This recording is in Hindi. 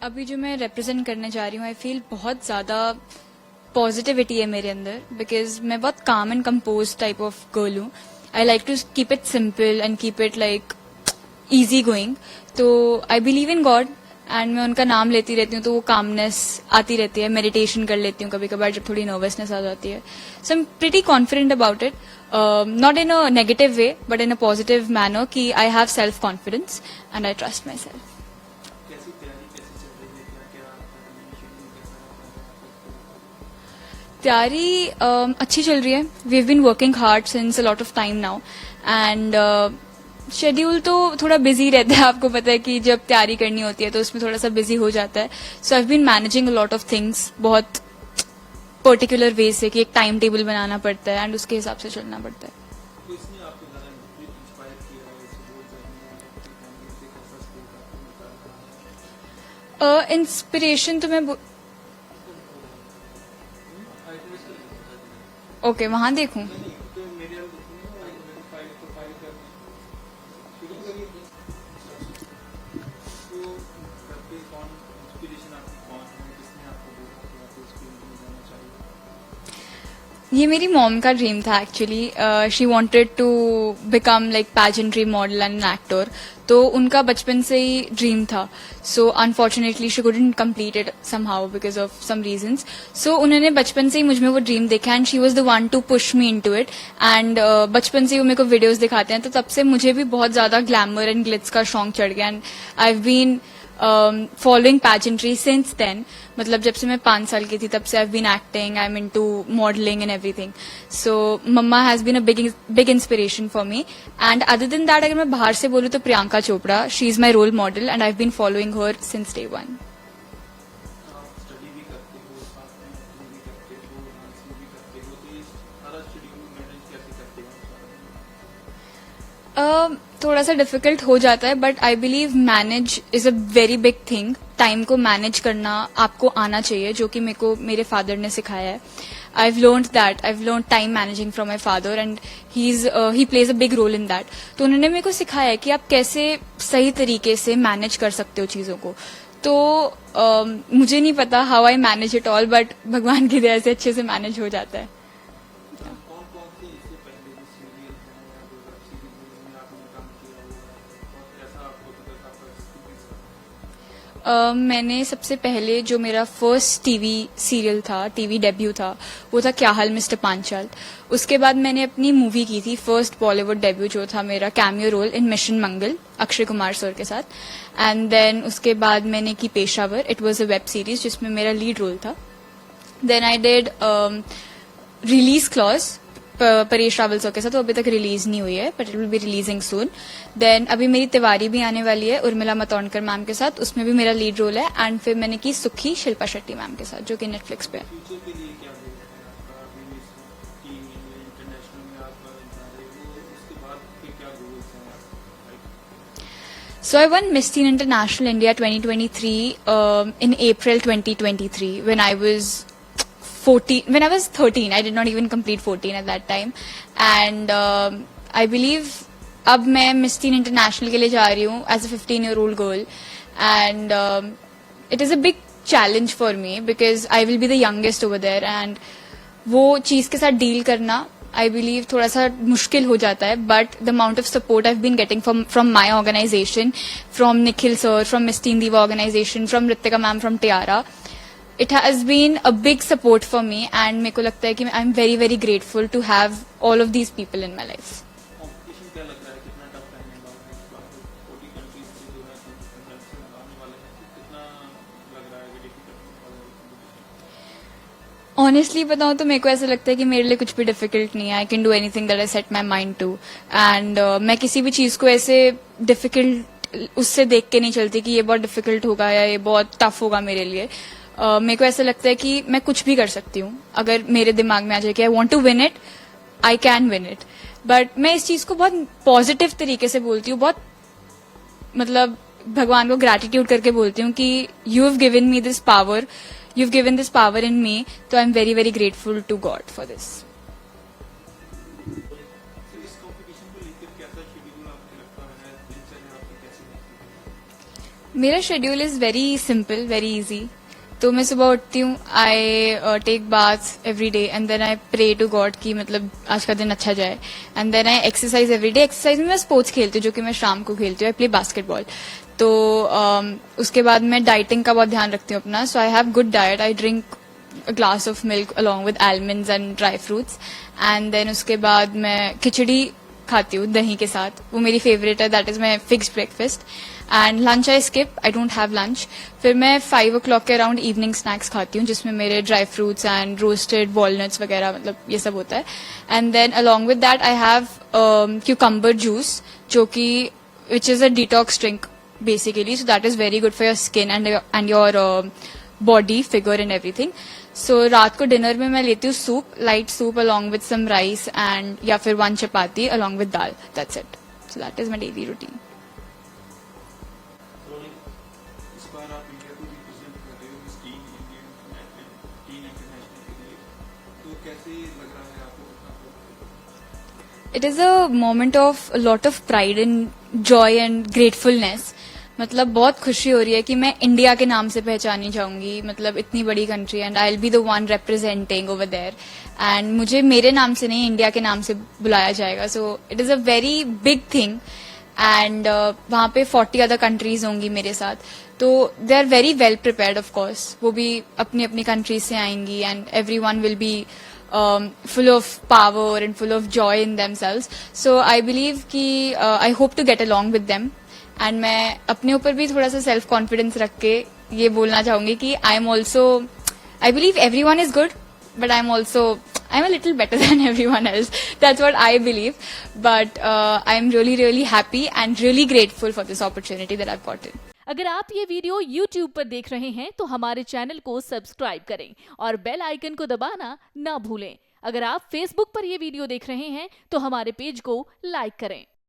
अभी जो मैं रिप्रेजेंट करने जा रही हूँ आई फील बहुत ज़्यादा पॉजिटिविटी है मेरे अंदर बिकॉज मैं बहुत calm and composed type of girl हूँ. I like to keep it simple and keep it like easy going. तो I believe in God and मैं उनका नाम लेती रहती हूँ तो वो कामनेस आती रहती है. मेडिटेशन कर लेती हूँ कभी कभार जब थोड़ी नर्वसनेस आ जाती है. So I am pretty confident about it, not in a negative way but in a positive manner कि I have self confidence and I trust my self. तैयारी अच्छी चल रही है. We have been working hard since a lot of time now and schedule तो थोड़ा बिजी रहता है. आपको पता है कि जब तैयारी करनी होती है तो उसमें थोड़ा सा बिजी हो जाता है. So I have been managing a lot of things बहुत पर्टिकुलर वे से कि एक टाइम टेबल बनाना पड़ता है एंड उसके हिसाब से चलना पड़ता है. इंस्पिरेशन तो मैं ओके वहां देखूं. ये मेरी मॉम का ड्रीम था actually. She wanted to become like pageantry model and actor. तो उनका बचपन से ही ड्रीम था. So unfortunately she couldn't complete it somehow because of some reasons. So उन्होंने बचपन से ही मुझ में वो ड्रीम देखा and she was the one to push me into it. And बचपन से ही वो मेरे को वीडियोस दिखाते हैं तो तब से मुझे भी बहुत ज्यादा ग्लैमर एंड ग्लिट्स का शौक चढ़ गया. And I have been following pageantry since then. मतलब जब से मैं 5 साल की थी तब से I have been acting, I am into modelling and everything. So मम्मा has been a big inspiration for me. And other than that अगर मैं बाहर से बोलूँ तो Priyanka Chopra, she is my role model and I have been following her since day one. थोड़ा सा डिफिकल्ट हो जाता है but I believe manage is a very big thing. Time को मैनेज करना आपको आना चाहिए जो कि मेरे को मेरे फादर ने सिखाया है. I have learned time managing from my father and he plays a big role in that. तो उन्होंने मेरे को सिखाया है कि आप कैसे सही तरीके से मैनेज कर सकते हो चीज़ों को. तो मुझे नहीं पता how I manage it all but भगवान की दया से अच्छे से मैनेज हो जाता है. मैंने सबसे पहले जो मेरा फर्स्ट टीवी सीरियल था, टीवी डेब्यू था, वो था क्या हाल मिस्टर पांचाल. उसके बाद मैंने अपनी मूवी की थी फर्स्ट बॉलीवुड डेब्यू जो था मेरा cameo role in mission Mangal Akshay Kumar sir के साथ. एंड देन उसके बाद मैंने की Peshawar. It was a web series जिसमें मेरा लीड रोल था. Then I did release clause Paresh Rawal sir के साथ. वो अभी तक रिलीज नहीं हुई है but it will be releasing soon. Then अभी मेरी तिवारी भी आने वाली है उर्मिला मतौनकर मैम के साथ, उसमें भी मेरा लीड रोल है. एंड फिर मैंने की सुखी शिल्पा शेट्टी मैम के साथ जो कि नेटफ्लिक्स पे है. So I won Miss Teen International India 2023 in April 2023 when I was 14. When I was 13, I did not even complete 14 at that time. And I believe अब मैं मिस टीन इंटरनेशनल के लिए जा रही हूँ as a 15-year-old girl. And it is a big challenge for me because I will be the youngest over there. And वो चीज़ के साथ डील करना आई बिलीव थोड़ा सा मुश्किल हो जाता है. But the amount of support I have been getting from my organisation, from Nikhil sir, from Miss Teen Diva organisation, from Ritika ma'am, from Tiara, it has been a big support for me and मेरे को लगता है कि I'm very very grateful to have all of these people in my life. Honestly बताऊं तो मेरे को ऐसा लगता है कि मेरे लिए कुछ भी डिफिकल्ट नहीं है. I can do anything that I set my mind to. And मैं किसी भी चीज को ऐसे डिफिकल्ट उससे देख के नहीं चलती कि ये बहुत डिफिकल्ट होगा या ये बहुत टफ होगा मेरे लिए. मेरे को ऐसा लगता है कि मैं कुछ भी कर सकती हूँ अगर मेरे दिमाग में आ जाए कि I want to win it, I can win it. But मैं इस चीज को बहुत पॉजिटिव तरीके से बोलती हूँ, बहुत मतलब भगवान को ग्रैटिट्यूड करके बोलती हूँ कि you have given me this power, you have given this power in me. तो I am very very grateful to God for this. मेरा schedule is very simple, very easy. तो मैं सुबह उठती हूँ, I take bath every day and then I pray to God कि मतलब आज का दिन अच्छा जाए. And then I exercise every day. Exercise में मैं स्पोर्ट्स खेलती हूँ, जो कि मैं शाम को खेलती हूँ. I play basketball. तो उसके बाद मैं डाइटिंग का बहुत ध्यान रखती हूँ अपना. So I have good diet. I drink a glass of milk along with almonds and dry fruits. And then उसके बाद मैं खिचड़ी खाती हूँ दही के साथ. वो मेरी फेवरेट है. That is my fixed breakfast. And lunch I skip. I don't have lunch. फिर मैं 5 o'clock के अराउंड इवनिंग स्नैक्स खाती हूँ, जिसमें मेरे dry fruits and roasted walnuts वगैरह मतलब ये सब होता है. And then along with that I have cucumber juice, जो कि which is a detox drink basically. So that is very good for your skin and your body figure and everything. So रात को डिनर में मैं लेती हूँ soup, light soup along with some rice and या फिर 1 chapati along with dal. That's it. So that is my daily routine. इस बार आप इंडिया को रिप्रेजेंट कर रहे हो इस टीम इंटरनेशनल के लिए, तो कैसे लग रहा है आपको? It is a moment of a lot of pride and joy and gratefulness. मतलब बहुत खुशी हो रही है कि मैं इंडिया के नाम से पहचानी जाऊंगी. मतलब इतनी बड़ी country and I will be the one representing over there. And मुझे मेरे नाम से नहीं, इंडिया के नाम से बुलाया जाएगा. So it is a very big thing. And वहाँ पे 40 अदर कंट्रीज होंगी मेरे साथ. तो they are very well prepared. Of course वो भी अपनी अपनी कंट्रीज से आएंगी and everyone will be full of power and full of joy in themselves. So I believe कि I hope to get along with them. And मैं अपने ऊपर भी थोड़ा सा सेल्फ कॉन्फिडेंस रख के ये बोलना चाहूंगी कि I am also, I believe everyone is good, but I'm a little better than everyone else. That's what I believe. But I'm really, really happy and really grateful for this opportunity that I've gotten. अगर आप ये वीडियो YouTube पर देख रहे हैं तो हमारे चैनल को सब्सक्राइब करें और बेल आइकन को दबाना ना भूलें. अगर आप Facebook पर ये वीडियो देख रहे हैं तो हमारे पेज को लाइक करें.